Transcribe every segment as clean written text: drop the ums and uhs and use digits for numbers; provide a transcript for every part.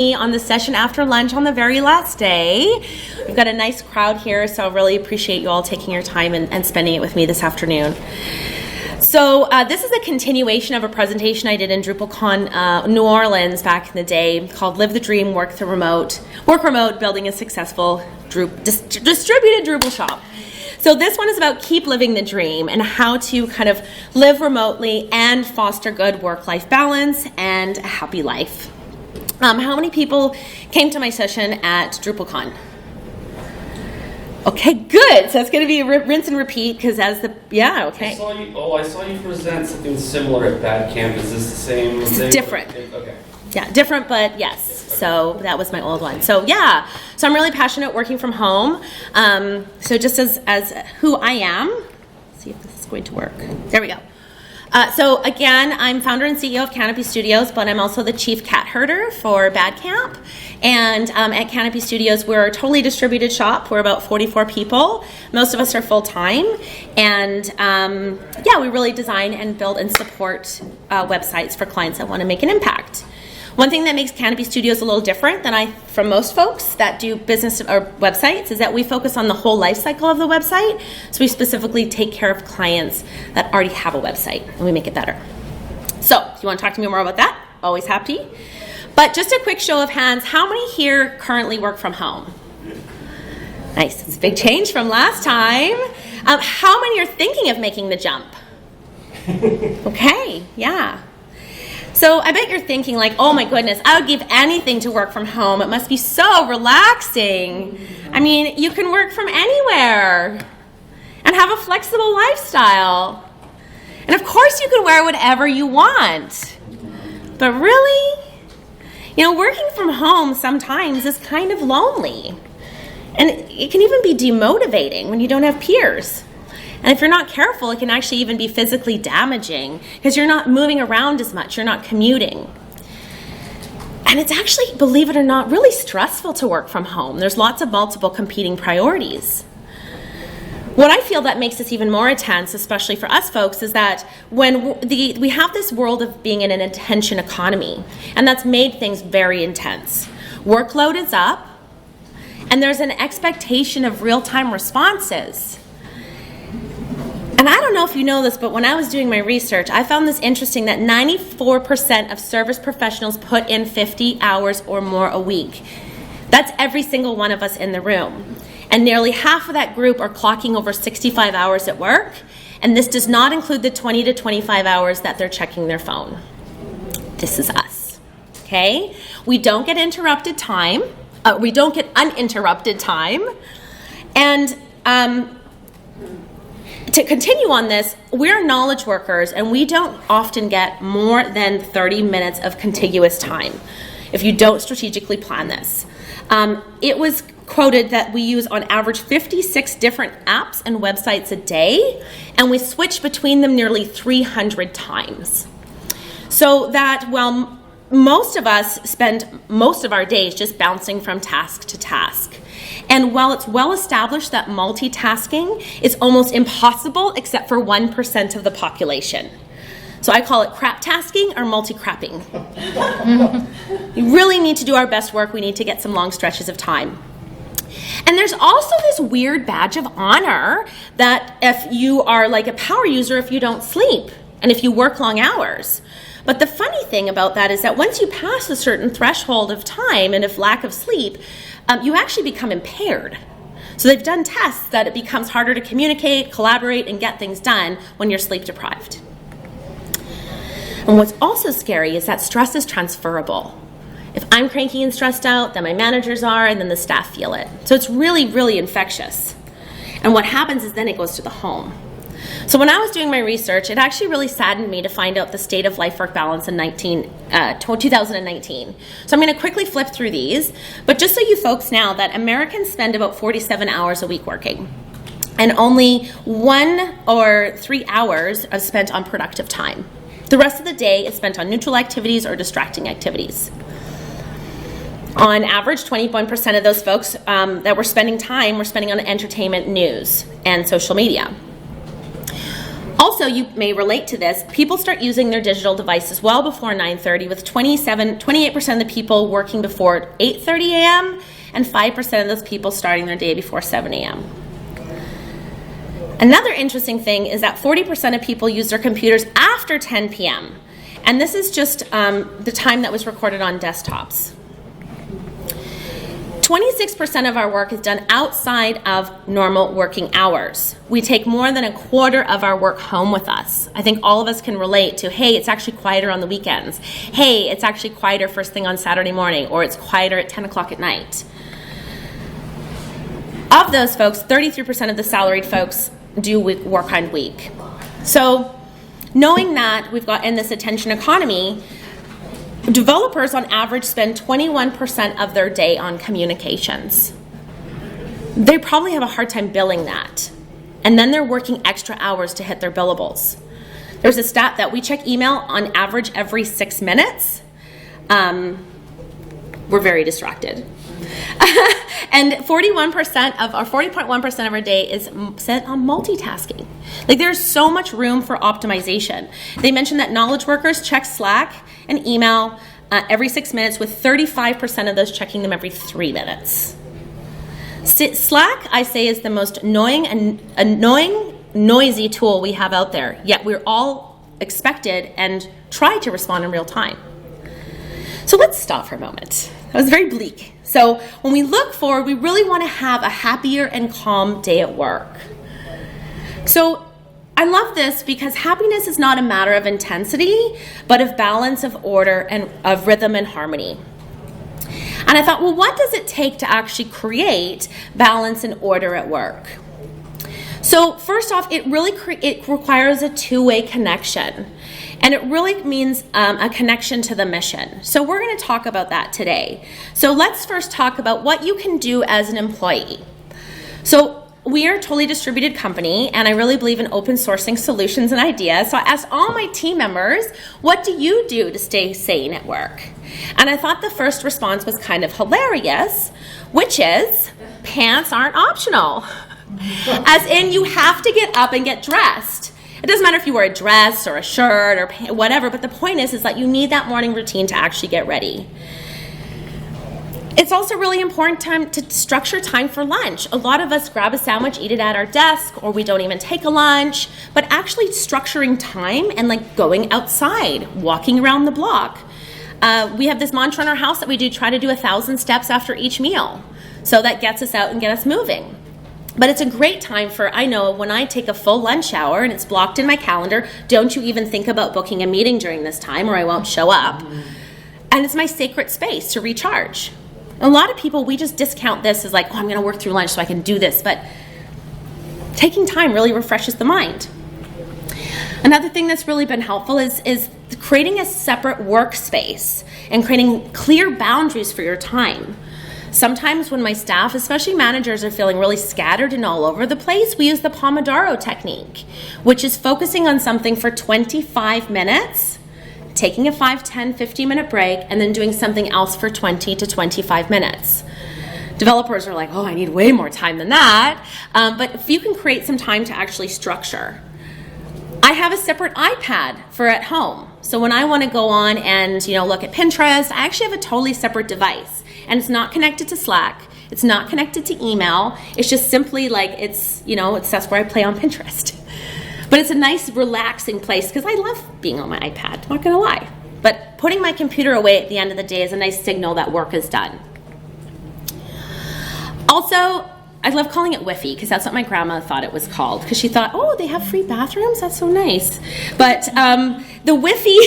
on the session after lunch on the very last day. We've got a nice crowd here, so I really appreciate you all taking your time and spending it with me this afternoon. So this is a continuation of a presentation I did in DrupalCon New Orleans back in the day called Live the Dream, Work Remote, Building a Successful Distributed Drupal Shop. So this one is about keep living the dream and how to kind of live remotely and foster good work-life balance and a happy life. How many people came to my session at DrupalCon? Okay, good. So it's going to be rinse and repeat because okay. I saw you present something similar at Bad Camp. Is this the same thing? It's different. Okay. Yeah, different, but yes. So that was my old one. So yeah, so I'm really passionate working from home. So just as who I am, let's see if this is going to work. There we go. So again, I'm founder and CEO of Canopy Studios, but I'm also the chief cat herder for Bad Camp. And at Canopy Studios, we're a totally distributed shop. We're about 44 people. Most of us are full-time. And we really design and build and support websites for clients that want to make an impact. One thing that makes Canopy Studios a little different from most folks that do business or websites is that we focus on the whole life cycle of the website. So we specifically take care of clients that already have a website and we make it better. So if you want to talk to me more about that, always happy. But just a quick show of hands, how many here currently work from home? Nice, it's a big change from last time. How many are thinking of making the jump? Okay, yeah. So I bet you're thinking like, oh my goodness, I would give anything to work from home. It must be so relaxing. I mean, you can work from anywhere and have a flexible lifestyle. And of course you can wear whatever you want. But really, working from home sometimes is kind of lonely. And it can even be demotivating when you don't have peers. And if you're not careful, it can actually even be physically damaging because you're not moving around as much, you're not commuting. And it's actually, believe it or not, really stressful to work from home. There's lots of multiple competing priorities. What I feel that makes this even more intense, especially for us folks, is that when we have this world of being in an attention economy, and that's made things very intense. Workload is up, and there's an expectation of real-time responses. And I don't know if you know this, but when I was doing my research, I found this interesting that 94% of service professionals put in 50 hours or more a week. That's every single one of us in the room. And nearly half of that group are clocking over 65 hours at work, and this does not include the 20 to 25 hours that they're checking their phone. This is us, okay? We don't get interrupted time. We don't get uninterrupted time. And to continue on this, we're knowledge workers and we don't often get more than 30 minutes of contiguous time if you don't strategically plan this. It was quoted that we use on average 56 different apps and websites a day, and we switch between them nearly 300 times. So that while most of us spend most of our days just bouncing from task to task. And while it's well established that multitasking is almost impossible except for 1% of the population. So I call it crap tasking or multi-crapping. We really need to do our best work. We need to get some long stretches of time. And there's also this weird badge of honor that if you are like a power user, if you don't sleep and if you work long hours. But the funny thing about that is that once you pass a certain threshold of time and of lack of sleep, you actually become impaired. So they've done tests that it becomes harder to communicate, collaborate, and get things done when you're sleep deprived. And what's also scary is that stress is transferable. If I'm cranky and stressed out, then my managers are, and then the staff feel it. So it's really, really infectious. And what happens is then it goes to the home. So when I was doing my research, it actually really saddened me to find out the state of life-work balance in 2019. So I'm going to quickly flip through these, but just so you folks know that Americans spend about 47 hours a week working, and only 1 or 3 hours are spent on productive time. The rest of the day is spent on neutral activities or distracting activities. On average, 21% of those folks that were spending time were spending on entertainment, news, and social media. Also, you may relate to this. People start using their digital devices well before 9:30, with 28% of the people working before 8:30 a.m. and 5% of those people starting their day before 7 a.m. Another interesting thing is that 40% of people use their computers after 10 p.m. And this is just the time that was recorded on desktops. 26% of our work is done outside of normal working hours. We take more than a quarter of our work home with us. I think all of us can relate to, hey, it's actually quieter on the weekends. Hey, it's actually quieter first thing on Saturday morning, or it's quieter at 10 o'clock at night. Of those folks, 33% of the salaried folks do work on week. So knowing that we've got in this attention economy, developers on average spend 21% of their day on communications. They probably have a hard time billing that. And then they're working extra hours to hit their billables. There's a stat that we check email on average every 6 minutes. We're very distracted. And 40.1% of our day is spent on multitasking. Like, there's so much room for optimization. They mentioned that knowledge workers check Slack and email every 6 minutes, with 35% of those checking them every 3 minutes. Slack, I say, is the most annoying, noisy tool we have out there, yet we're all expected and try to respond in real time. So let's stop for a moment. That was very bleak. So when we look forward, we really want to have a happier and calm day at work. So I love this because happiness is not a matter of intensity, but of balance, of order, and of rhythm and harmony. And I thought, well, what does it take to actually create balance and order at work? So first off, it requires a two-way connection. And it really means a connection to the mission. So we're going to talk about that today. So let's first talk about what you can do as an employee. So we are a totally distributed company, and I really believe in open sourcing solutions and ideas. So I asked all my team members, what do you do to stay sane at work? And I thought the first response was kind of hilarious, which is, pants aren't optional. As in, you have to get up and get dressed. It doesn't matter if you wear a dress or a shirt or whatever, but the point is that you need that morning routine to actually get ready. It's also really important to structure time for lunch. A lot of us grab a sandwich, eat it at our desk, or we don't even take a lunch, but actually structuring time and like going outside, walking around the block. We have this mantra in our house that we do, try to do 1,000 steps after each meal. So that gets us out and get us moving. But it's a great time for, I know when I take a full lunch hour and it's blocked in my calendar, don't you even think about booking a meeting during this time or I won't show up. And it's my sacred space to recharge. A lot of people, we just discount this as like, oh, I'm going to work through lunch so I can do this. But taking time really refreshes the mind. Another thing that's really been helpful is creating a separate workspace and creating clear boundaries for your time. Sometimes when my staff, especially managers, are feeling really scattered and all over the place, we use the Pomodoro technique, which is focusing on something for 25 minutes, taking a 5, 10, 15-minute break, and then doing something else for 20 to 25 minutes. Developers are like, oh, I need way more time than that. But if you can create some time to actually structure. I have a separate iPad for at home. So when I want to go on and look at Pinterest, I actually have a totally separate device. And it's not connected to Slack. It's not connected to email. It's just simply like that's where I play on Pinterest. But it's a nice, relaxing place because I love being on my iPad, not gonna lie. But putting my computer away at the end of the day is a nice signal that work is done. Also, I love calling it Wi-Fi because that's what my grandma thought it was called, because she thought, oh, they have free bathrooms? That's so nice. But the Wi-Fi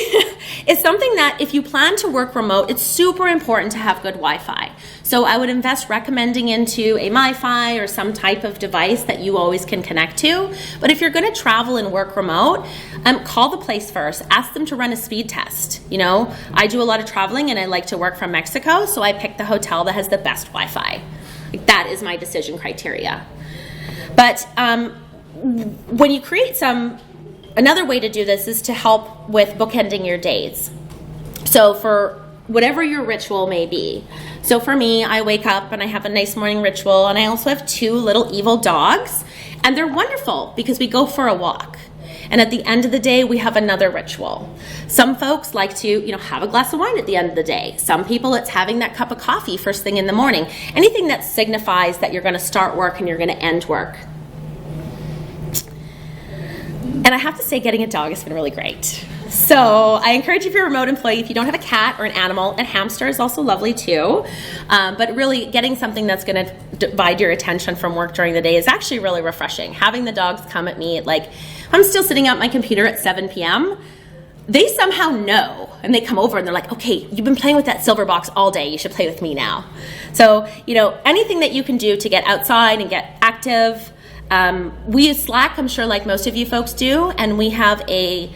is something that if you plan to work remote, it's super important to have good Wi-Fi. So I would invest recommending into a MiFi or some type of device that you always can connect to. But if you're going to travel and work remote, call the place first. Ask them to run a speed test. I do a lot of traveling and I like to work from Mexico, so I pick the hotel that has the best Wi-Fi. That is my decision criteria. But when you create another way to do this is to help with bookending your days. So for whatever your ritual may be. So for me, I wake up and I have a nice morning ritual, and I also have 2 little evil dogs, and they're wonderful because we go for a walk. And at the end of the day, we have another ritual. Some folks like to, have a glass of wine at the end of the day. Some people, it's having that cup of coffee first thing in the morning. Anything that signifies that you're going to start work and you're going to end work. And I have to say, getting a dog has been really great. So I encourage you, if you're a remote employee, if you don't have a cat or an animal, a hamster is also lovely too. But really getting something that's going to divide your attention from work during the day is actually really refreshing. Having the dogs come at me at I'm still sitting at my computer at 7 p.m., they somehow know, and they come over and they're like, okay, you've been playing with that silver box all day, you should play with me now. So, anything that you can do to get outside and get active. We use Slack, I'm sure like most of you folks do, and we have a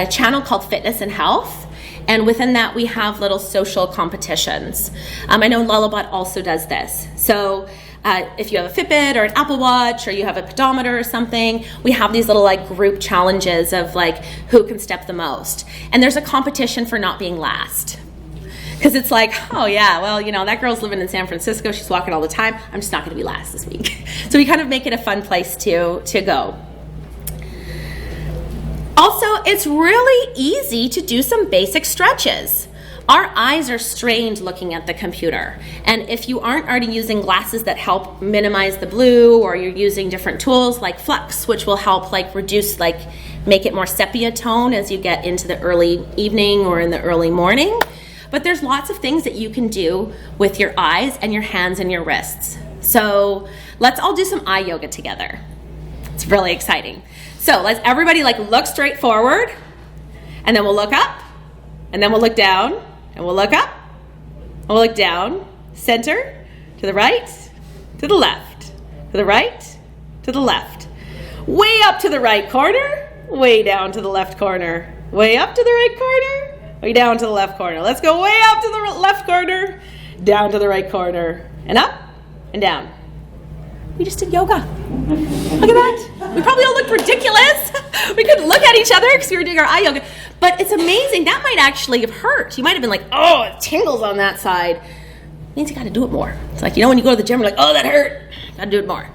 channel called Fitness and Health, and within that we have little social competitions. I know Lullabot also does this. So if you have a Fitbit or an Apple Watch or you have a pedometer or something, we have these little group challenges of who can step the most. And there's a competition for not being last. Because it's oh yeah, well, that girl's living in San Francisco, she's walking all the time, I'm just not going to be last this week. So we kind of make it a fun place to go. Also, it's really easy to do some basic stretches. Our eyes are strained looking at the computer. And if you aren't already using glasses that help minimize the blue, or you're using different tools like Flux, which will help reduce, make it more sepia tone as you get into the early evening or in the early morning. But there's lots of things that you can do with your eyes and your hands and your wrists. So let's all do some eye yoga together. It's really exciting. So let's everybody look straight forward, and then we'll look up, and then we'll look down, and we'll look up, and we'll look down, center, to the right, to the left, to the right, to the left. Way up to the right corner, way down to the left corner, way up to the right corner, way down to the left corner. Let's go way up to the left corner, down to the right corner, and up and down. We just did yoga. Look at that. We probably all looked ridiculous. We couldn't look at each other because we were doing our eye yoga. But it's amazing. That might actually have hurt. You might have been oh, it tingles on that side. It means you got to do it more. It's when you go to the gym, you're oh, that hurt. Got to do it more.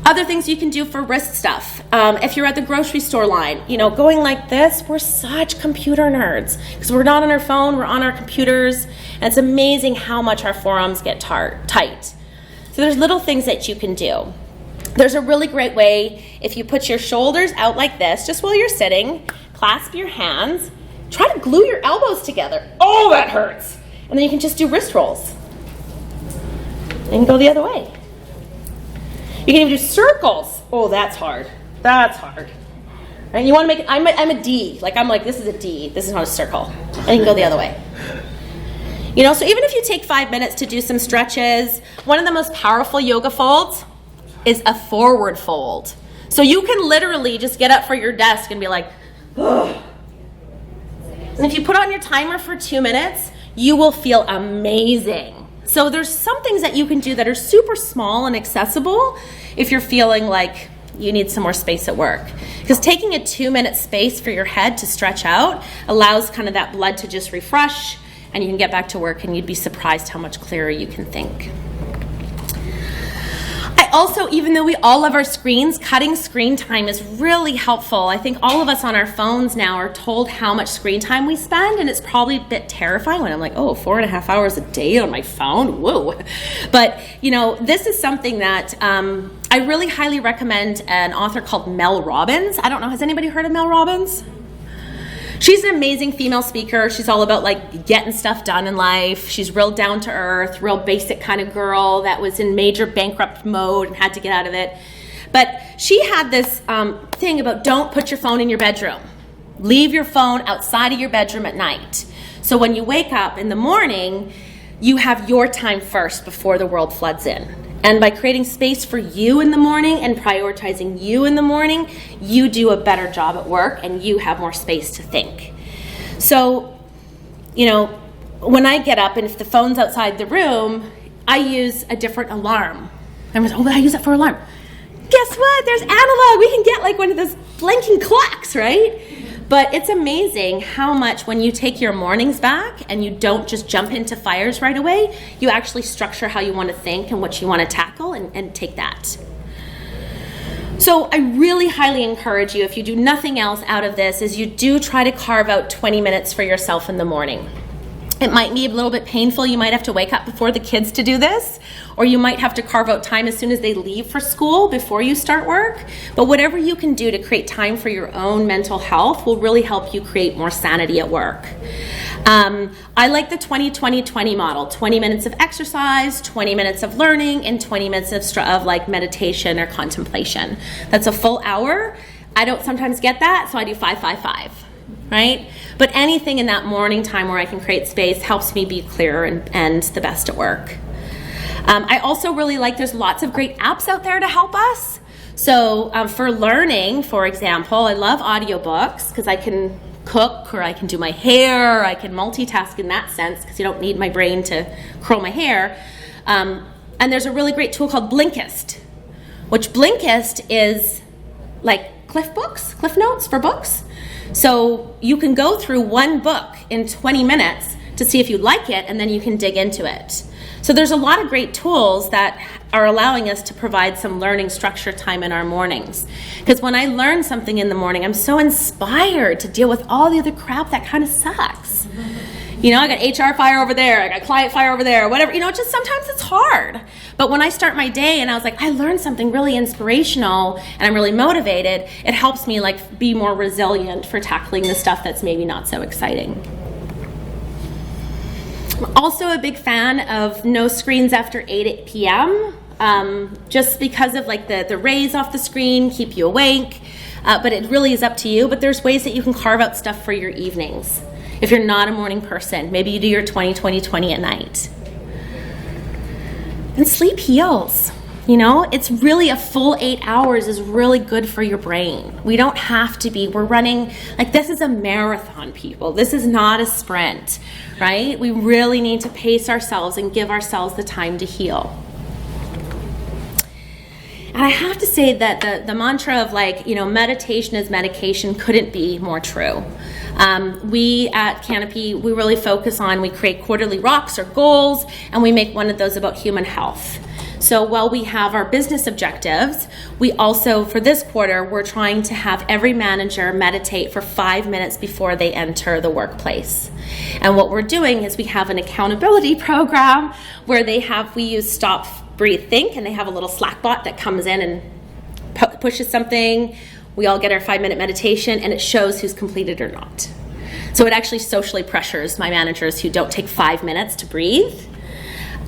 Other things you can do for wrist stuff. If you're at the grocery store line, going like this, we're such computer nerds because we're not on our phone, we're on our computers, and it's amazing how much our forearms get tight. So there's little things that you can do. There's a really great way if you put your shoulders out like this, just while you're sitting, clasp your hands, try to glue your elbows together. Oh, that hurts. And then you can just do wrist rolls. And go the other way. You can even do circles. Oh, that's hard. That's hard. Right? You want to make it, I'm a D. This is a D. This is not a circle. And you can go the other way. So even if you take 5 minutes to do some stretches, one of the most powerful yoga folds is a forward fold. So you can literally just get up from your desk and be ugh. And if you put on your timer for 2 minutes, you will feel amazing. So there's some things that you can do that are super small and accessible if you're feeling you need some more space at work. Because taking a 2-minute space for your head to stretch out allows kind of that blood to just refresh, and you can get back to work and you'd be surprised how much clearer you can think. I also, even though we all love our screens, cutting screen time is really helpful. I think all of us on our phones now are told how much screen time we spend, and it's probably a bit terrifying when I'm 4.5 hours a day on my phone, whoa. But, this is something that I really highly recommend an author called Mel Robbins. I don't know, has anybody heard of Mel Robbins? She's an amazing female speaker. She's all about getting stuff done in life. She's real down to earth, real basic kind of girl that was in major bankrupt mode and had to get out of it. But she had this thing about don't put your phone in your bedroom. Leave your phone outside of your bedroom at night. So when you wake up in the morning, you have your time first before the world floods in. And by creating space for you in the morning and prioritizing you in the morning, you do a better job at work and you have more space to think. So, when I get up and if the phone's outside the room, I use a different alarm. I use it for alarm. Guess what? There's analog. We can get one of those blinking clocks, right? But it's amazing how much when you take your mornings back and you don't just jump into fires right away, you actually structure how you want to think and what you want to tackle and take that. So I really highly encourage you, if you do nothing else out of this, is you do try to carve out 20 minutes for yourself in the morning. It might be a little bit painful. You might have to wake up before the kids to do this, or you might have to carve out time as soon as they leave for school before you start work. But whatever you can do to create time for your own mental health will really help you create more sanity at work. I like the 20-20-20 model, 20 minutes of exercise, 20 minutes of learning, and 20 minutes of like meditation or contemplation. That's a full hour. I don't sometimes get that, so I do 5-5-5. Right? But anything in that morning time where I can create space helps me be clearer and the best at work. I also really like, there's lots of great apps out there to help us. So for learning, for example, I love audiobooks because I can cook, or I can do my hair, or I can multitask in that sense because you don't need my brain to curl my hair. And there's a really great tool called Blinkist, which Blinkist is like Cliff Notes for books. So you can go through one book in 20 minutes to see if you like it, and then you can dig into it. So there's a lot of great tools that are allowing us to provide some learning structure time in our mornings. Because when I learn something in the morning, I'm so inspired to deal with all the other crap that kind of sucks. You know, I got HR fire over there, I got client fire over there, whatever. You know, just sometimes it's hard. But when I start my day and I was like, I learned something really inspirational and I'm really motivated, it helps me like be more resilient for tackling the stuff that's maybe not so exciting. I'm also a big fan of no screens after 8 p.m. Just because of like the rays off the screen keep you awake. But it really is up to you. But there's ways that you can carve out stuff for your evenings. If you're not a morning person, maybe you do your 20-20-20 at night. And sleep heals. You know, it's really a full 8 hours is really good for your brain. We don't have to be, we're running, like this is a marathon, people. This is not a sprint, right? We really need to pace ourselves and give ourselves the time to heal. And I have to say that the mantra of like, you know, meditation is medication couldn't be more true. We at Canopy, we really focus on, we create quarterly rocks or goals, and we make one of those about human health. So while we have our business objectives, we also, for this quarter, we're trying to have every manager meditate for 5 minutes before they enter the workplace. And what we're doing is we have an accountability program where we use Stop, Breathe, Think, and they have a little Slack bot that comes in and pushes something. We all get our 5-minute meditation, and it shows who's completed or not. So it actually socially pressures my managers who don't take 5 minutes to breathe.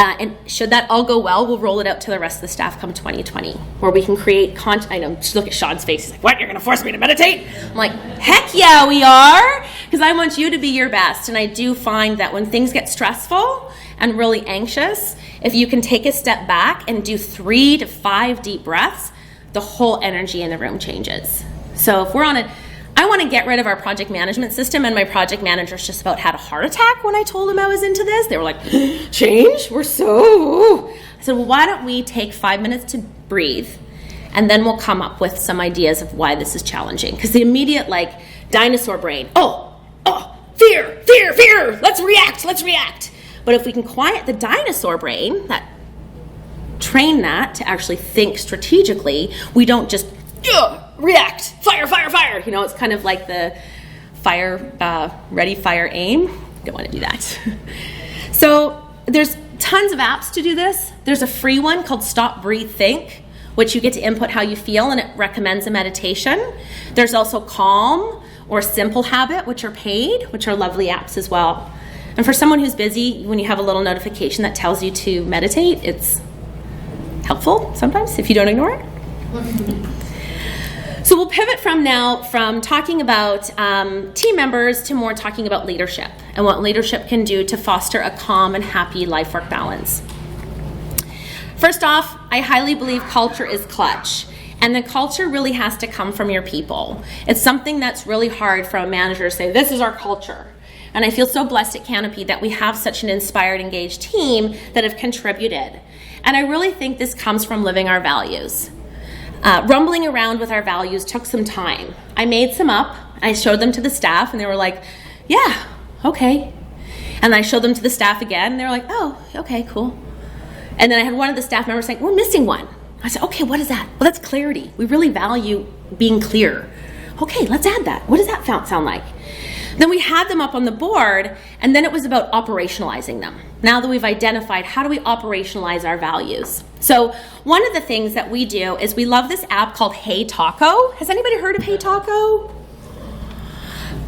And should that all go well, we'll roll it out to the rest of the staff come 2020, where we can create I know, just look at Sean's face. He's like, what, you're going to force me to meditate? I'm like, heck yeah, we are, because I want you to be your best. And I do find that when things get stressful and really anxious, if you can take a step back and do 3 to 5 deep breaths, the whole energy in the room changes. So if we're on I want to get rid of our project management system, and my project managers just about had a heart attack when I told them I was into this. They were like, change? I said, well, why don't we take 5 minutes to breathe, and then we'll come up with some ideas of why this is challenging. Because the immediate, like, dinosaur brain, fear, let's react. But if we can quiet the dinosaur brain, train that to actually think strategically, we don't just react, fire. You know, it's kind of like the fire, ready, fire, aim. Don't want to do that. So there's tons of apps to do this. There's a free one called Stop, Breathe, Think, which you get to input how you feel, and it recommends a meditation. There's also Calm or Simple Habit, which are paid, which are lovely apps as well. And for someone who's busy, when you have a little notification that tells you to meditate, it's helpful sometimes if you don't ignore it. So we'll pivot from talking about team members to more talking about leadership and what leadership can do to foster a calm and happy life-work balance. First off, I highly believe culture is clutch, and the culture really has to come from your people. It's something that's really hard for a manager to say, this is our culture. And I feel so blessed at Canopy that we have such an inspired, engaged team that have contributed. And I really think this comes from living our values. Rumbling around with our values took some time. I made some up, I showed them to the staff, and they were like, yeah, okay. And I showed them to the staff again, and they were like, oh, okay, cool. And then I had one of the staff members saying, we're missing one. I said, okay, what is that? Well, that's clarity. We really value being clear. Okay, let's add that. What does that sound like? Then we had them up on the board, and then it was about operationalizing them. Now that we've identified, how do we operationalize our values? So one of the things that we do is we love this app called Hey Taco. Has anybody heard of Hey Taco?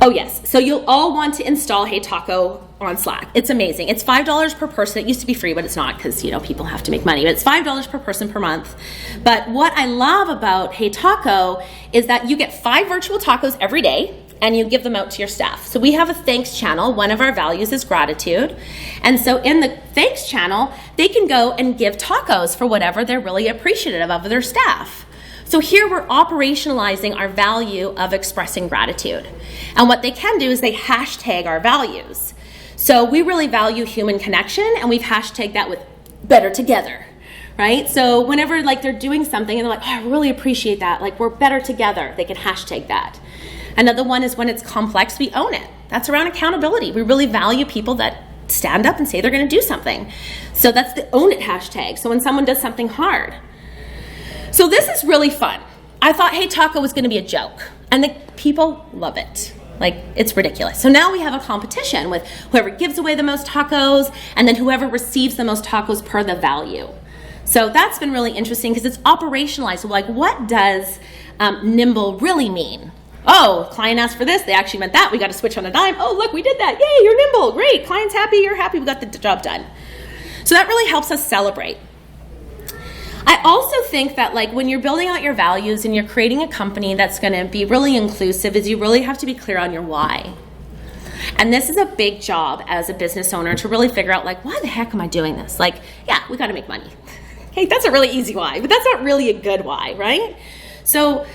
Oh yes, so you'll all want to install Hey Taco on Slack. It's amazing. It's $5 per person. It used to be free, but it's not because, people have to make money. But it's $5 per person per month. But what I love about Hey Taco is that you get 5 virtual tacos every day, and you give them out to your staff. So we have a thanks channel. One of our values is gratitude. And so in the thanks channel, they can go and give tacos for whatever they're really appreciative of their staff. So here we're operationalizing our value of expressing gratitude. And what they can do is they hashtag our values. So we really value human connection, and we've hashtagged that with better together, right? So whenever they're doing something and they're like, oh, I really appreciate that, we're better together, they can hashtag that. Another one is when it's complex, we own it. That's around accountability. We really value people that stand up and say they're going to do something. So that's the own it hashtag. So when someone does something hard. So this is really fun. I thought Hey Taco was going to be a joke, and the people love it. It's ridiculous. So now we have a competition with whoever gives away the most tacos, and then whoever receives the most tacos per the value. So that's been really interesting because it's operationalized. So what does nimble really mean? Oh, client asked for this, they actually meant that, we got to switch on a dime. Oh, look, we did that. Yay, you're nimble. Great. Client's happy, you're happy, we got the job done. So that really helps us celebrate. I also think that when you're building out your values and you're creating a company that's going to be really inclusive, is you really have to be clear on your why. And this is a big job as a business owner to really figure out why the heck am I doing this? Yeah, we got to make money. Okay, that's a really easy why, but that's not really a good why, right? So,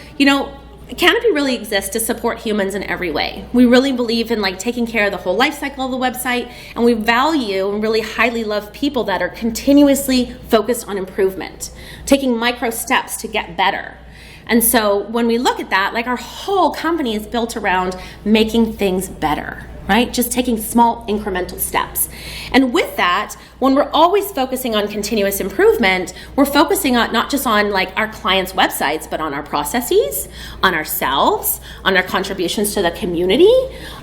Canopy really exists to support humans in every way. We really believe in taking care of the whole life cycle of the website, and we value and really highly love people that are continuously focused on improvement, taking micro steps to get better. And so when we look at that, our whole company is built around making things better, right? Just taking small incremental steps. And with that, when we're always focusing on continuous improvement, we're focusing on not just on our clients' websites, but on our processes, on ourselves, on our contributions to the community,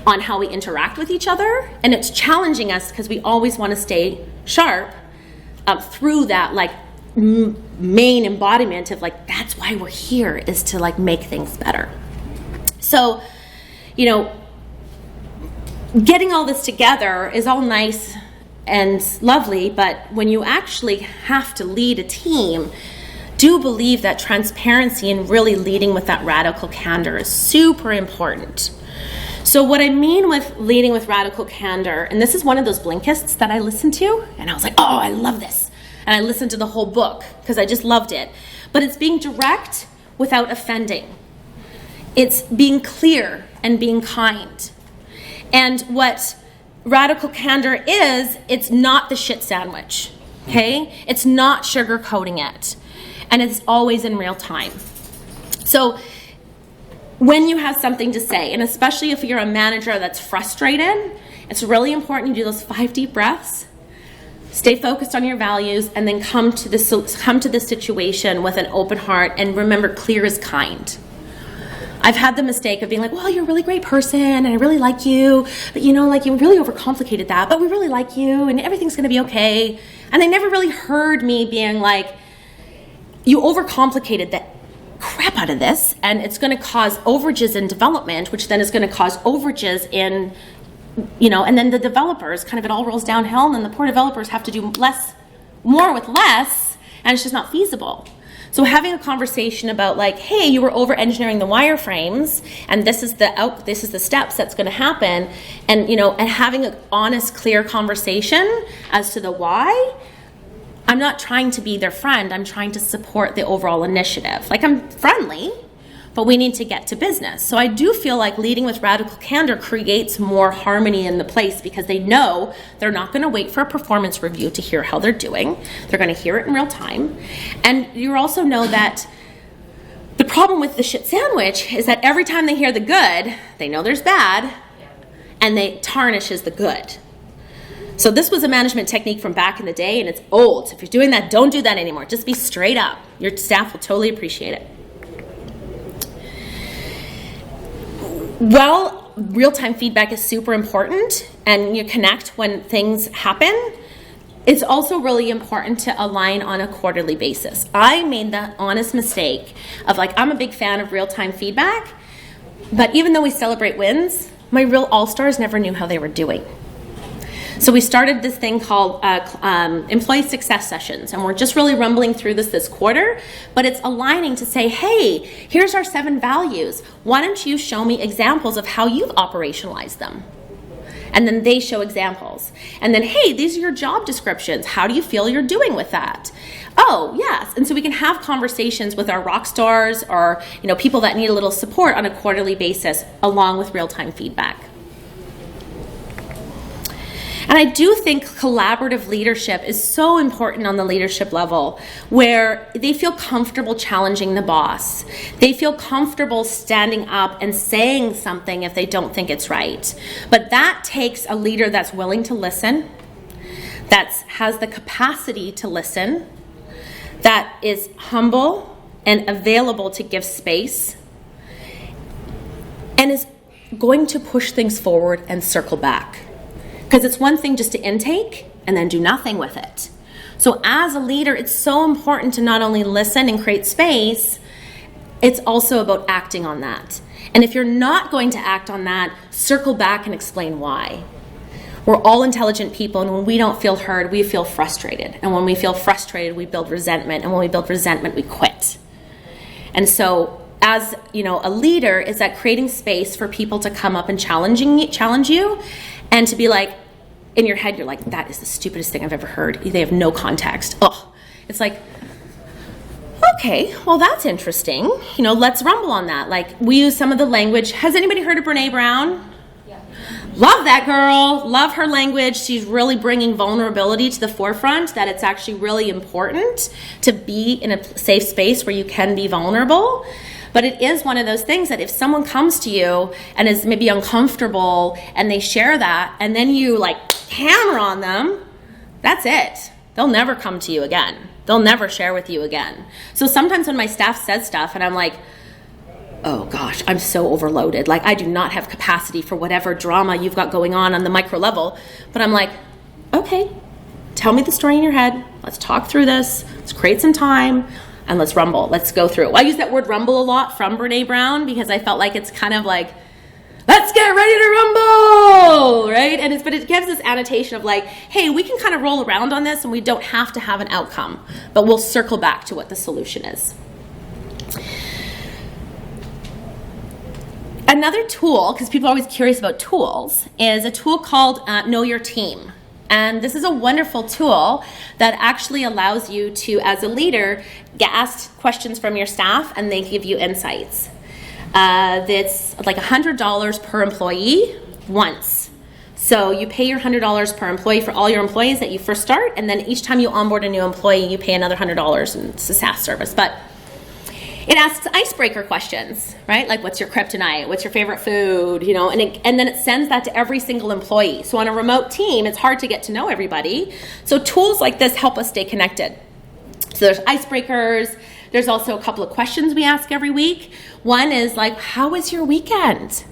on how we interact with each other. And it's challenging us because we always want to stay sharp through that main embodiment of that's why we're here, is to make things better. So, getting all this together is all nice and lovely, but when you actually have to lead a team, do believe that transparency and really leading with that radical candor is super important. So what I mean with leading with radical candor, and this is one of those Blinkists that I listened to, and I was like, oh, I love this. And I listened to the whole book because I just loved it. But it's being direct without offending. It's being clear and being kind. And what radical candor is, it's not the shit sandwich, okay? It's not sugarcoating it. And it's always in real time. So when you have something to say, and especially if you're a manager that's frustrated, it's really important you do those 5 deep breaths. Stay focused on your values, and then come to the situation with an open heart, and remember, clear is kind. I've had the mistake of being well, you're a really great person, and I really like you, but you really overcomplicated that, but we really like you, and everything's gonna be okay. And they never really heard me being you overcomplicated the crap out of this, and it's gonna cause overages in development, which then is gonna cause overages in and then the developers, it all rolls downhill, and then the poor developers have to do more with less, and it's just not feasible. So having a conversation about hey, you were over-engineering the wireframes, and this is the steps that's going to happen, and and having an honest, clear conversation as to the why. I'm not trying to be their friend. I'm trying to support the overall initiative. I'm friendly, but we need to get to business. So I do feel leading with radical candor creates more harmony in the place, because they know they're not going to wait for a performance review to hear how they're doing. They're going to hear it in real time. And you also know that the problem with the shit sandwich is that every time they hear the good, they know there's bad, and they tarnishes the good. So this was a management technique from back in the day, and it's old. So if you're doing that, don't do that anymore. Just be straight up. Your staff will totally appreciate it. Well, real-time feedback is super important, and you connect when things happen. It's also really important to align on a quarterly basis. I made the honest mistake of I'm a big fan of real-time feedback, but even though we celebrate wins, my real all-stars never knew how they were doing. So we started this thing called employee success sessions, and we're just really rumbling through this quarter, but it's aligning to say, hey, here's our 7 values. Why don't you show me examples of how you've operationalized them? And then they show examples. And then, hey, these are your job descriptions. How do you feel you're doing with that? Oh, yes. And so we can have conversations with our rock stars or people that need a little support on a quarterly basis along with real-time feedback. And I do think collaborative leadership is so important on the leadership level, where they feel comfortable challenging the boss. They feel comfortable standing up and saying something if they don't think it's right. But that takes a leader that's willing to listen, that has the capacity to listen, that is humble and available to give space, and is going to push things forward and circle back. Because it's one thing just to intake and then do nothing with it. So as a leader, it's so important to not only listen and create space, it's also about acting on that. And if you're not going to act on that, circle back and explain why. We're all intelligent people, and when we don't feel heard, we feel frustrated. And when we feel frustrated, we build resentment. And when we build resentment, we quit. And so as a leader, is that creating space for people to come up and challenge you, and to be in your head, you're like, that is the stupidest thing I've ever heard. They have no context. Oh, it's okay, well, that's interesting. Let's rumble on that. We use some of the language. Has anybody heard of Brene Brown? Yeah. Love that girl. Love her language. She's really bringing vulnerability to the forefront, that it's actually really important to be in a safe space where you can be vulnerable. But it is one of those things that if someone comes to you and is maybe uncomfortable and they share that, and then you hammer on them, that's it. They'll never come to you again. They'll never share with you again. So sometimes when my staff says stuff and I'm like, oh gosh, I'm so overloaded. I do not have capacity for whatever drama you've got going on the micro level. But I'm like, okay, tell me the story in your head. Let's talk through this. Let's create some time. And let's rumble. Let's go through. I use that word rumble a lot from Brene Brown because I felt it's kind of let's get ready to rumble, right? But it gives this annotation of hey, we can kind of roll around on this and we don't have to have an outcome, but we'll circle back to what the solution is. Another tool, because people are always curious about tools, is a tool called Know Your Team. And this is a wonderful tool that actually allows you to, as a leader, ask questions from your staff and they give you insights. That's $100 per employee once. So you pay your $100 per employee for all your employees that you first start, and then each time you onboard a new employee, you pay another $100, and it's a SaaS service. But it asks icebreaker questions, right? What's your kryptonite? What's your favorite food? And then it sends that to every single employee. So on a remote team, it's hard to get to know everybody. So tools like this help us stay connected. So there's icebreakers. There's also a couple of questions we ask every week. One is how was your weekend?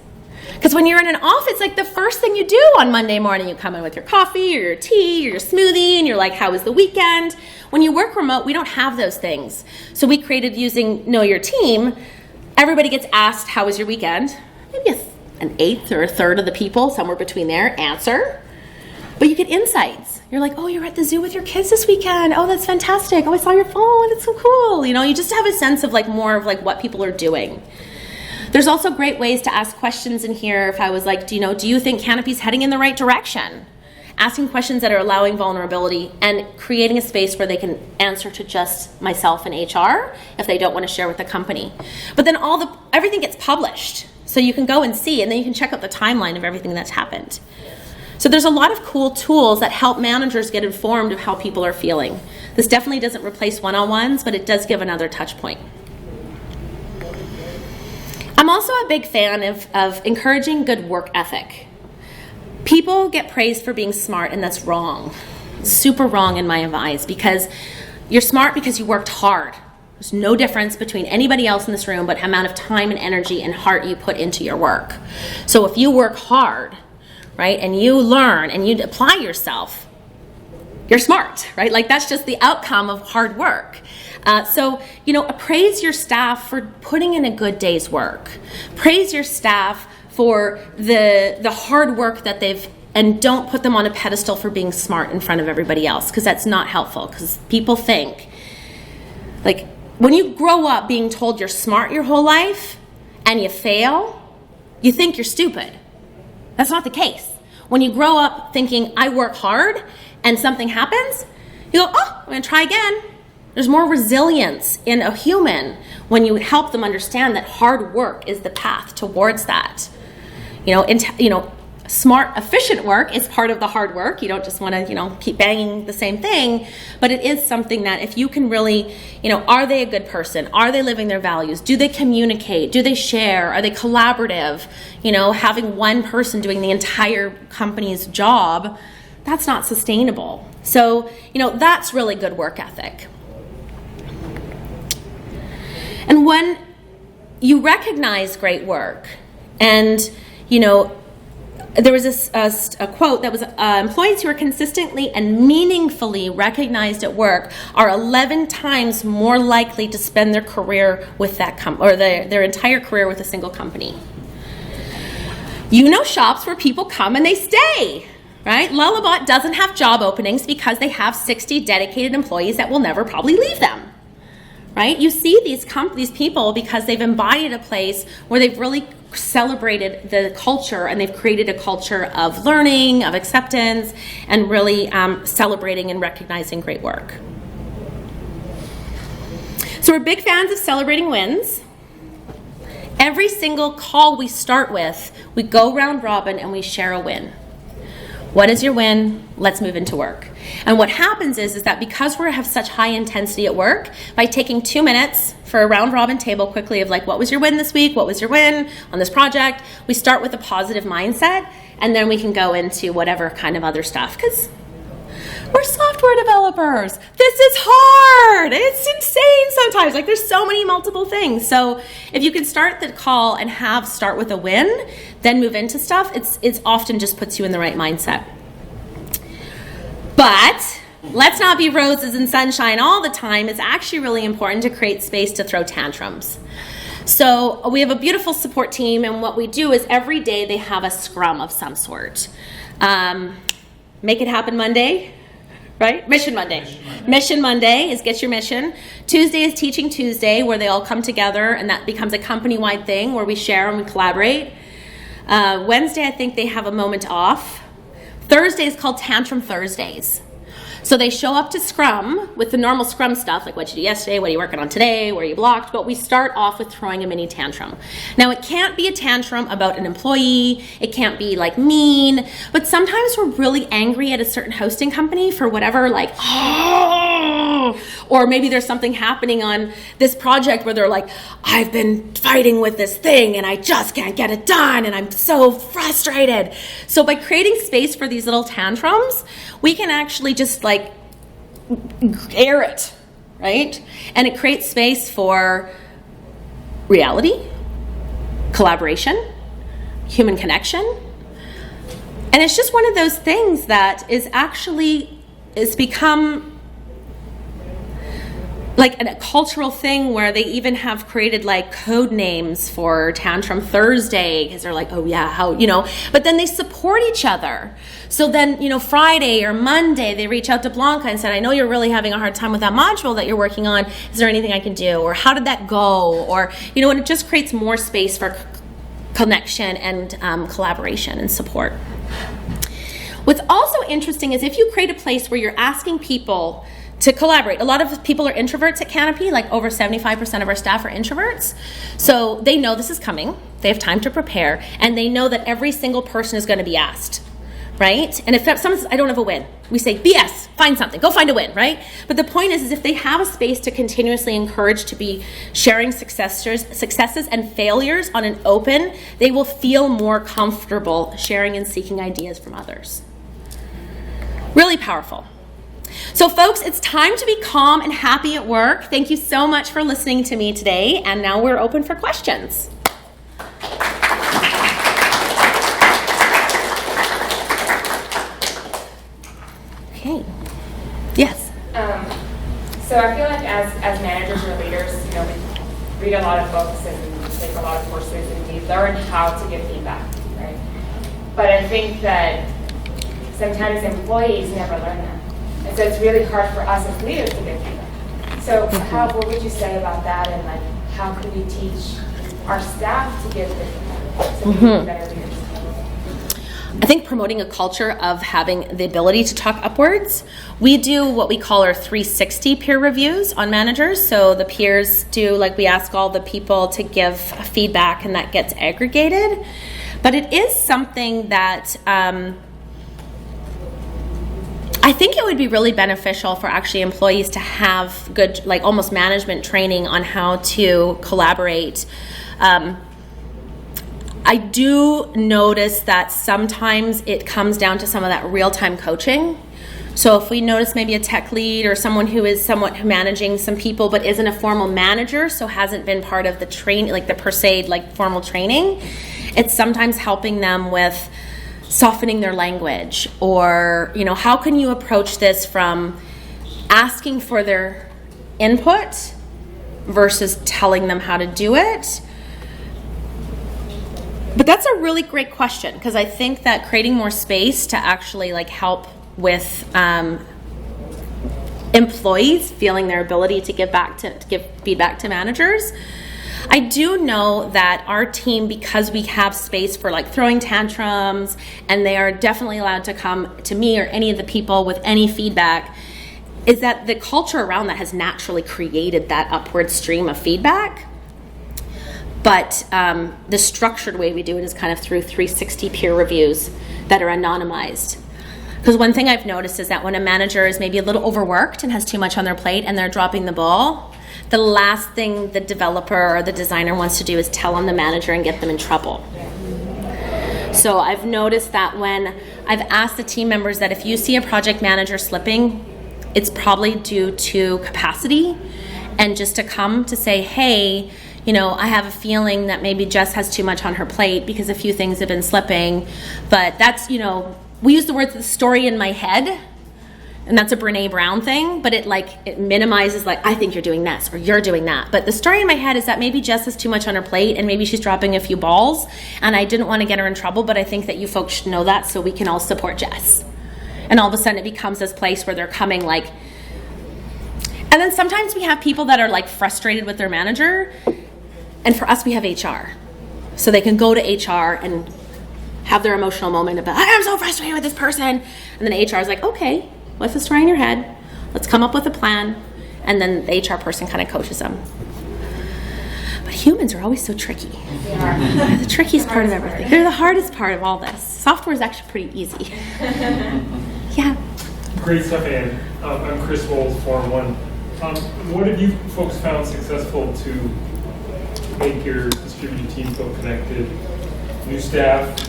Because when you're in an office, the first thing you do on Monday morning, you come in with your coffee or your tea or your smoothie, and you're like, how was the weekend? When you work remote, we don't have those things. So we created, using Know Your Team, everybody gets asked, how was your weekend? Maybe an eighth or a third of the people, somewhere between there, answer. But you get insights. You're like, oh, you're at the zoo with your kids this weekend. Oh, that's fantastic. Oh, I saw your phone. That's so cool. You just have a sense of more of what people are doing. There's also great ways to ask questions in here. If I was do you think Canopy's heading in the right direction? Asking questions that are allowing vulnerability and creating a space where they can answer to just myself and HR if they don't want to share with the company. But then everything gets published. So you can go and see, and then you can check out the timeline of everything that's happened. So there's a lot of cool tools that help managers get informed of how people are feeling. This definitely doesn't replace one-on-ones, but it does give another touch point. I'm also a big fan of encouraging good work ethic. People get praised for being smart, and that's wrong. Super wrong in my eyes, because you're smart because you worked hard. There's no difference between anybody else in this room but the amount of time and energy and heart you put into your work. So if you work hard, right, and you learn and you apply yourself, you're smart, right? Like, that's just the outcome of hard work. So, praise your staff for putting in a good day's work. Praise your staff for the hard work that they've, and don't put them on a pedestal for being smart in front of everybody else, because that's not helpful. Because people think, like, when you grow up being told you're smart your whole life and you fail, you think you're stupid. That's not the case. When you grow up thinking, I work hard, and something happens, you go, oh, I'm going to try again. There's more resilience in a human when you help them understand that hard work is the path towards that. Smart, efficient work is part of the hard work. You don't just want to, keep banging the same thing, but it is something that if you can really, are they a good person? Are they living their values? Do they communicate? Do they share? Are they collaborative? Having one person doing the entire company's job, that's not sustainable. So, that's really good work ethic. And when you recognize great work, and, there was a quote that was, employees who are consistently and meaningfully recognized at work are 11 times more likely to spend their career with that their entire career with a single company. Shops where people come and they stay, right? Lullabot doesn't have job openings because they have 60 dedicated employees that will never probably leave them, right? You see these people because they've embodied a place where they've really celebrated the culture, and they've created a culture of learning, of acceptance, and really celebrating and recognizing great work. So we're big fans of celebrating wins. Every single call we start with, we go round robin and we share a win. What is your win? Let's move into work. And what happens is that because we have such high intensity at work, by taking 2 minutes for a round robin table quickly of like, what was your win this week? What was your win on this project? We start with a positive mindset, and then we can go into whatever kind of other stuff, because we're software developers. This is hard. It's insane sometimes. Like, there's so many multiple things. So if you can start the call and start with a win, then move into stuff, it's often just puts you in the right mindset. But let's not be roses and sunshine all the time. It's actually really important to create space to throw tantrums. So we have a beautiful support team, and what we do is every day they have a scrum of some sort. Make it happen Monday, right? Mission Monday. Mission Monday is get your mission. Tuesday is Teaching Tuesday, where they all come together, and that becomes a company-wide thing where we share and we collaborate. Wednesday, I think they have a moment off. Thursday is called Tantrum Thursdays. So they show up to Scrum with the normal Scrum stuff, like what you did yesterday, what are you working on today, where you blocked, but we start off with throwing a mini tantrum. Now, it can't be a tantrum about an employee, it can't be like mean, but sometimes we're really angry at a certain hosting company for whatever, like, oh, or maybe there's something happening on this project where they're like, I've been fighting with this thing and I just can't get it done and I'm so frustrated. So by creating space for these little tantrums, we can actually just like air it, right? And it creates space for reality, collaboration, human connection. And it's just one of those things that is become like a cultural thing where they even have created like code names for Tantrum Thursday, because they're like, oh yeah, how, but then they support each other. So then, Friday or Monday, they reach out to Blanca and said, I know you're really having a hard time with that module that you're working on. Is there anything I can do? Or how did that go? Or, and it just creates more space for connection and collaboration and support. What's also interesting is if you create a place where you're asking people to collaborate. A lot of people are introverts at Canopy, like over 75% of our staff are introverts. So they know this is coming, they have time to prepare, and they know that every single person is going to be asked, right? And if someone says, I don't have a win, we say, BS, find something, go find a win, right? But the point is if they have a space to continuously encourage to be sharing successes and failures on an open, they will feel more comfortable sharing and seeking ideas from others. Really powerful. So folks, it's time to be calm and happy at work. Thank you so much for listening to me today, and now we're open for questions. Okay. Yes. So I feel like as managers or leaders, we read a lot of books and take a lot of courses and we learn how to give feedback, right? But I think that sometimes employees never learn that. And so it's really hard for us as leaders to give feedback. So what would you say about that, and like how could we teach our staff to give good feedback so we can be better leaders? I think promoting a culture of having the ability to talk upwards. We do what we call our 360 peer reviews on managers. So the peers do, like, we ask all the people to give feedback and that gets aggregated. But it is something that I think it would be really beneficial for actually employees to have good, like almost management training on how to collaborate. I do notice that sometimes it comes down to some of that real-time coaching. So if we notice maybe a tech lead or someone who is somewhat managing some people but isn't a formal manager, so hasn't been part of the training, like the per se, like formal training, it's sometimes helping them with softening their language, or, how can you approach this from asking for their input versus telling them how to do it. But that's a really great question, because I think that creating more space to actually help with employees feeling their ability to give feedback to managers. I do know that our team, because we have space for throwing tantrums, and they are definitely allowed to come to me or any of the people with any feedback, is that the culture around that has naturally created that upward stream of feedback. But the structured way we do it is kind of through 360 peer reviews that are anonymized. Because one thing I've noticed is that when a manager is maybe a little overworked and has too much on their plate and they're dropping the ball, the last thing the developer or the designer wants to do is tell on the manager and get them in trouble. So I've noticed that when I've asked the team members that if you see a project manager slipping, it's probably due to capacity, and just to come to say, hey, I have a feeling that maybe Jess has too much on her plate because a few things have been slipping. But that's, we use the word the story in my head, and that's a Brene Brown thing, but it minimizes I think you're doing this or you're doing that. But the story in my head is that maybe Jess has too much on her plate and maybe she's dropping a few balls, and I didn't want to get her in trouble, but I think that you folks should know that so we can all support Jess. And all of a sudden it becomes this place where they're coming and then sometimes we have people that are frustrated with their manager, and for us we have HR. So they can go to HR and have their emotional moment about, I'm so frustrated with this person. And then HR is okay, what's the story in your head? Let's come up with a plan. And then the HR person kind of coaches them. But humans are always so tricky. They're the trickiest part of everything. They're the hardest part of all this. Software is actually pretty easy. Yeah. Great stuff, Anne. I'm Chris Wolf, Forum 1. What have you folks found successful to make your distributed team feel connected? New staff,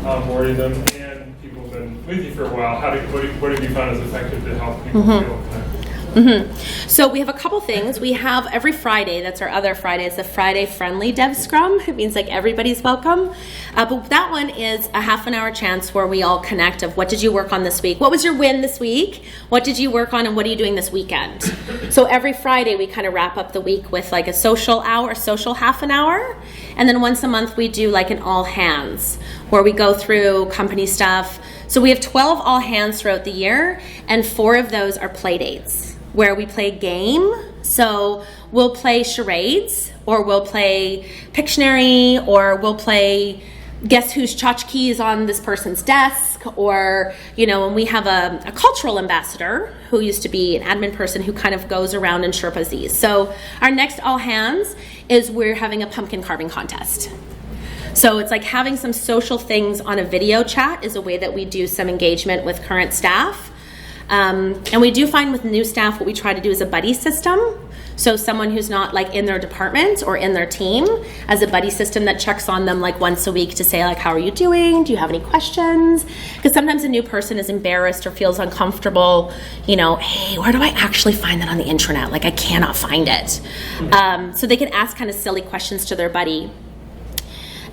onboarding them, and people have been with you for a while. What have you found as effective to help people feel connected? So we have a couple things. We have every Friday, that's our other Friday, it's a Friday friendly Dev Scrum. It means everybody's welcome. But that one is a half an hour chance where we all connect of what did you work on this week? What was your win this week? What did you work on, and what are you doing this weekend? So every Friday we kind of wrap up the week with a social half an hour. And then once a month we do an all hands where we go through company stuff. So we have 12 all hands throughout the year, and 4 of those are play dates, where we play a game. So we'll play charades, or we'll play Pictionary, or we'll play guess whose tchotchke is on this person's desk, or, when we have a cultural ambassador who used to be an admin person who kind of goes around and Sherpas these. So our next all hands is we're having a pumpkin carving contest. So it's like having some social things on a video chat is a way that we do some engagement with current staff. And we do find with new staff, what we try to do is a buddy system. So someone who's not like in their department or in their team, as a buddy system that checks on them like once a week to say like, how are you doing? Do you have any questions? Because sometimes a new person is embarrassed or feels uncomfortable, you know, hey, where do I actually find that on the intranet? Like I cannot find it. So they can ask kind of silly questions to their buddy.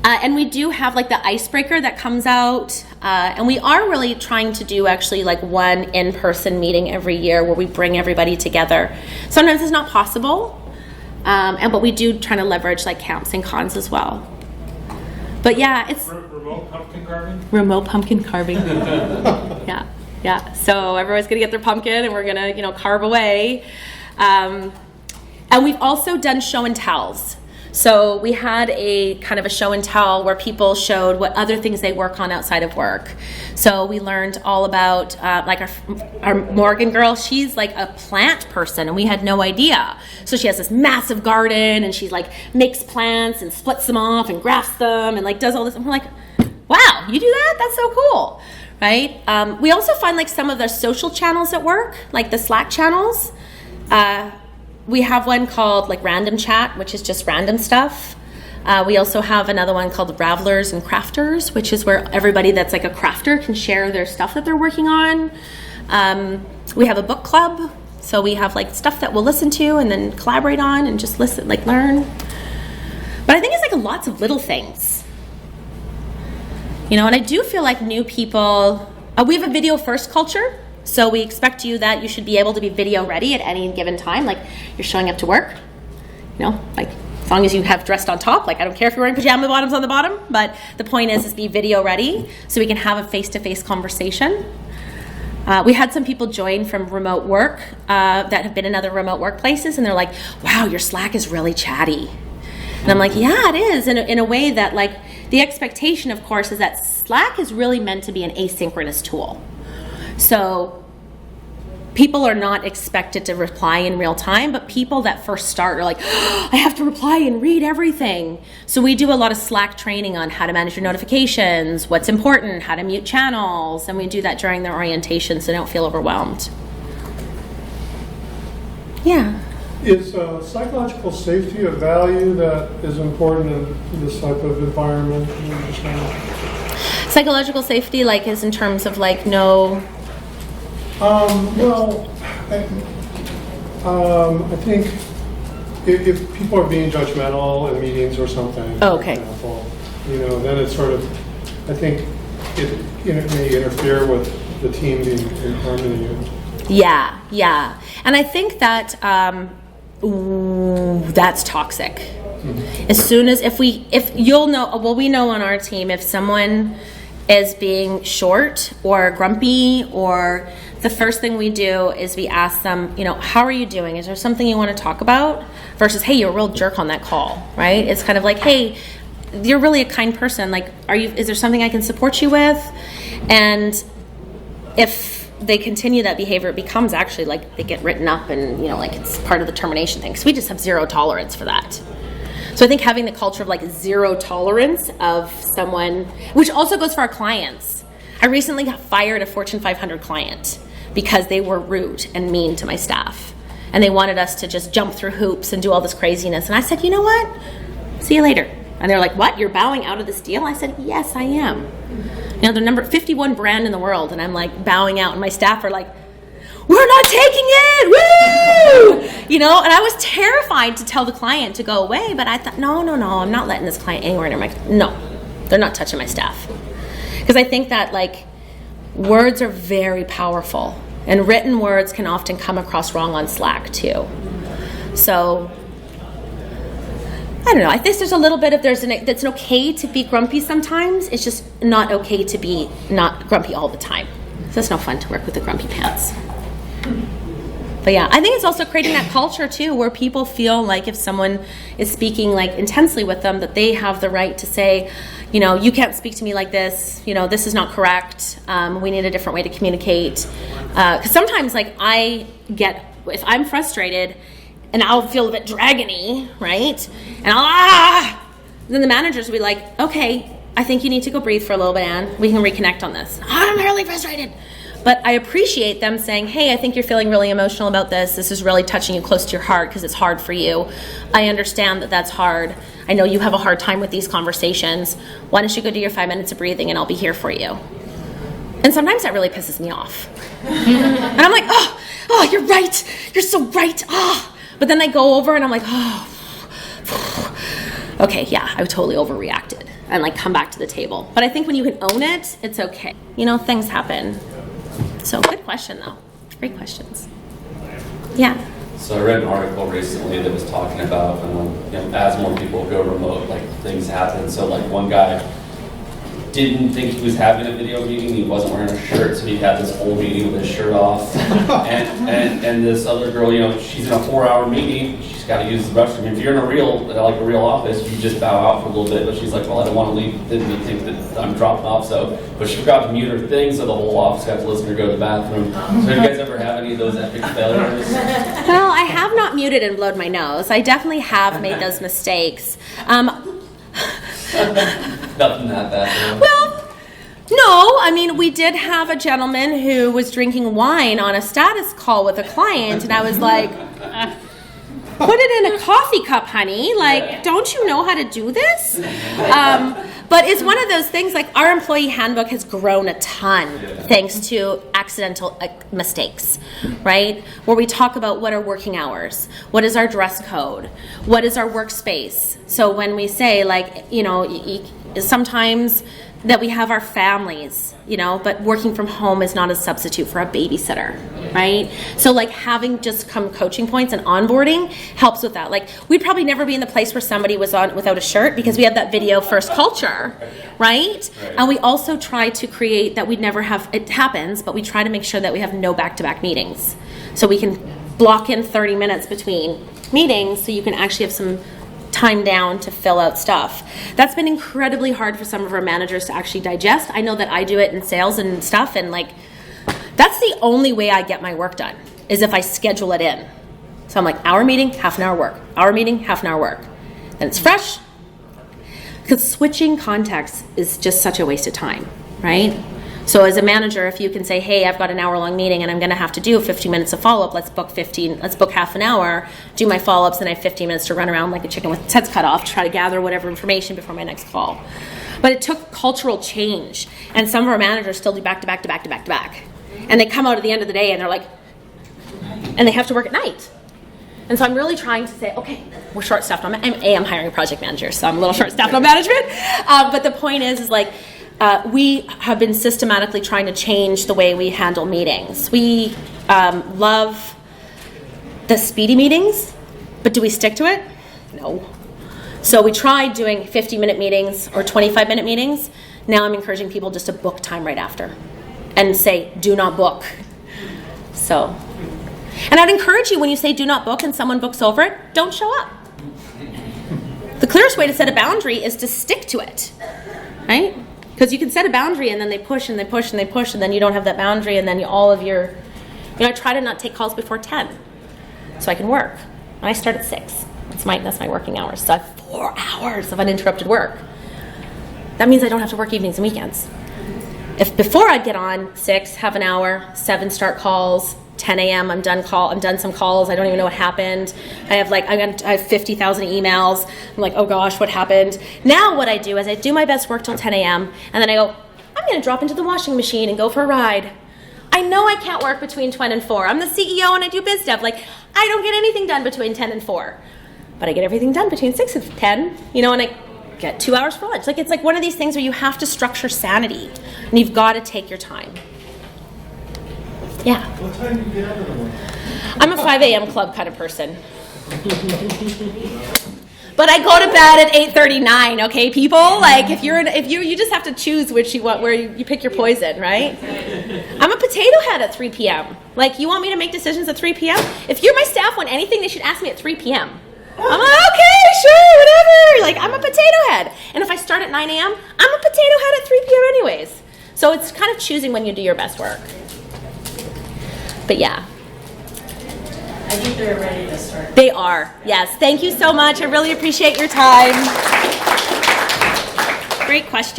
And we do have like the icebreaker that comes out, and we are really trying to do actually like one in-person meeting every year where we bring everybody together. Sometimes it's not possible, but we do try to leverage like camps and cons as well. But yeah, it's remote pumpkin carving. Remote pumpkin carving. Yeah. So everyone's gonna get their pumpkin, and we're gonna carve away. And we've also done show and tells. So we had a kind of a show and tell where people showed what other things they work on outside of work. So we learned all about like our Morgan girl, she's like a plant person and we had no idea. So she has this massive garden and she like makes plants and splits them off and grafts them and like does all this. And we're like, wow, you do that? That's so cool, right? We also find like some of the social channels at work, like the Slack channels. We have one called like Random Chat, which is just random stuff. We also have another one called Ravelers and Crafters, which is where everybody that's like a crafter can share their stuff that they're working on. We have a book club, so we have like stuff that we'll listen to and then collaborate on and just listen, like learn. But I think it's like lots of little things. And I do feel like new people, we have a video first culture. So we expect that you should be able to be video ready at any given time. Like you're showing up to work, like as long as you have dressed on top. Like I don't care if you're wearing pajama bottoms on the bottom, but the point is be video ready so we can have a face-to-face conversation. We had some people join from remote work that have been in other remote workplaces, and they're like, wow, your Slack is really chatty. And I'm like, yeah, it is, in a way that like the expectation, of course, is that Slack is really meant to be an asynchronous tool. So people are not expected to reply in real time, but people that first start are like, oh, I have to reply and read everything. So we do a lot of Slack training on how to manage your notifications, what's important, how to mute channels, and we do that during their orientation so they don't feel overwhelmed. Yeah. Is psychological safety a value that is important in this type of environment? Psychological safety, like, is in terms of like no. Well, I think if people are being judgmental in meetings or something, Oh, okay. for example, then it's sort of, I think it may interfere with the team being in harmony. Yeah. And I think that that's toxic. Mm-hmm. As soon as, if you'll know, well, we know on our team, if someone is being short or grumpy, or the first thing we do is we ask them, how are you doing? Is there something you want to talk about? Versus, hey, you're a real jerk on that call, right? It's kind of like, hey, you're really a kind person. Like, is there something I can support you with? And if they continue that behavior, it becomes actually like they get written up and, like it's part of the termination thing. So we just have zero tolerance for that. So I think having the culture of like zero tolerance of someone, which also goes for our clients. I recently got fired a Fortune 500 client because they were rude and mean to my staff. And they wanted us to just jump through hoops and do all this craziness. And I said, you know what? See you later. And they're like, what? You're bowing out of this deal? I said, yes, I am. They're number 51 brand in the world. And I'm like bowing out. And my staff are like, we're not taking it, woo! And I was terrified to tell the client to go away, but I thought, no, I'm not letting this client anywhere near no, they're not touching my staff. Because I think that like words are very powerful, and written words can often come across wrong on Slack too. So I don't know, I think there's a little bit of, it's okay to be grumpy sometimes, it's just not okay to be not grumpy all the time. So it's no fun to work with the grumpy pants. But yeah, I think it's also creating that culture too, where people feel like if someone is speaking like intensely with them, that they have the right to say, you can't speak to me like this, this is not correct, we need a different way to communicate. Because sometimes like if I'm frustrated and I'll feel a bit dragony, right? And then the managers will be like, okay, I think you need to go breathe for a little bit, Anne. We can reconnect on this. I'm really frustrated. But I appreciate them saying, hey, I think you're feeling really emotional about this. This is really touching you close to your heart because it's hard for you. I understand that that's hard. I know you have a hard time with these conversations. Why don't you go do your 5 minutes of breathing and I'll be here for you. And sometimes that really pisses me off. And I'm like, oh, you're right. You're so right. Oh. But then I go over and I'm like, okay, yeah, I totally overreacted. And like come back to the table. But I think when you can own it, it's okay. You know, things happen. So good question though. Great questions. Yeah. So I read an article recently that was talking about, as more people go remote, like things happen. So like one guy didn't think he was having a video meeting. He wasn't wearing a shirt, so he had this whole meeting with his shirt off. and this other girl, she's in a 4-hour meeting. She's got to use the restroom. If you're in a real office, you just bow out for a little bit. But she's like, well, I don't want to leave. Then you think that I'm dropping off. But she forgot to mute her thing, so the whole office got to listen to her go to the bathroom. So have you guys ever have any of those epic failures? Well, I have not muted and blowed my nose. I definitely have made those mistakes. Nothing that bad. Well, no. I mean, we did have a gentleman who was drinking wine on a status call with a client, and I was like, put it in a coffee cup, honey. Like, don't you know how to do this? But it's one of those things, like our employee handbook has grown a ton thanks to accidental mistakes, right? Where we talk about what are working hours, what is our dress code, what is our workspace. So when we say like, sometimes that we have our families, but working from home is not a substitute for a babysitter, right? So like having just coaching points and onboarding helps with that. Like we'd probably never be in the place where somebody was on without a shirt because we have that video first culture, right? And we also try to create that we'd never have, it happens, but we try to make sure that we have no back-to-back meetings. So we can block in 30 minutes between meetings so you can actually have some time down to fill out stuff. That's been incredibly hard for some of our managers to actually digest. I know that I do it in sales and stuff, and like that's the only way I get my work done is if I schedule it in. So I'm like, hour meeting, half an hour work. Hour meeting, half an hour work. And it's fresh. Because switching contexts is just such a waste of time, right? So as a manager, if you can say, hey, I've got an hour-long meeting and I'm going to have to do 15 minutes of follow-up, let's book half an hour, do my follow-ups, and I have 15 minutes to run around like a chicken with its head cut off to try to gather whatever information before my next call. But it took cultural change, and some of our managers still do back to back to back to back to back. And they come out at the end of the day and they're like, and they have to work at night. And so I'm really trying to say, okay, we're short-staffed on, I'm hiring a project manager, so I'm a little short-staffed on management. But the point is like, we have been systematically trying to change the way we handle meetings. We love the speedy meetings, but do we stick to it? No. So we tried doing 50-minute meetings or 25-minute meetings. Now I'm encouraging people just to book time right after and say, do not book. So, and I'd encourage you when you say do not book and someone books over it, don't show up. The clearest way to set a boundary is to stick to it, right? Because you can set a boundary and then they push and they push and they push and then you don't have that boundary and then I try to not take calls before 10 so I can work. And I start at 6. That's my working hours. So I have 4 hours of uninterrupted work. That means I don't have to work evenings and weekends. If before I'd get on 6, have an hour, 7 start calls, 10 a.m. I'm done some calls. I don't even know what happened. I have 50,000 emails. I'm like, oh gosh, what happened? Now what I do is I do my best work till 10 a.m. and then I go, I'm going to drop into the washing machine and go for a ride. I know I can't work between 10 and 4. I'm the CEO and I do biz dev. Like, I don't get anything done between 10 and 4. But I get everything done between 6 and 10, and I get 2 hours for lunch. Like, it's like one of these things where you have to structure sanity and you've got to take your time. Yeah. What time do you get up in the morning? I'm a 5 a.m. club kind of person. But I go to bed at 8:39, okay, people? Like, if you just have to choose which you want, where you pick your poison, right? I'm a potato head at 3 p.m. Like, you want me to make decisions at 3 p.m.? If you're my staff want anything, they should ask me at 3 p.m. I'm like, okay, sure, whatever. Like, I'm a potato head. And if I start at 9 a.m., I'm a potato head at 3 p.m. anyways. So it's kind of choosing when you do your best work. But yeah. I think they're ready to start. They are, yes. Thank you so much. I really appreciate your time. Great question.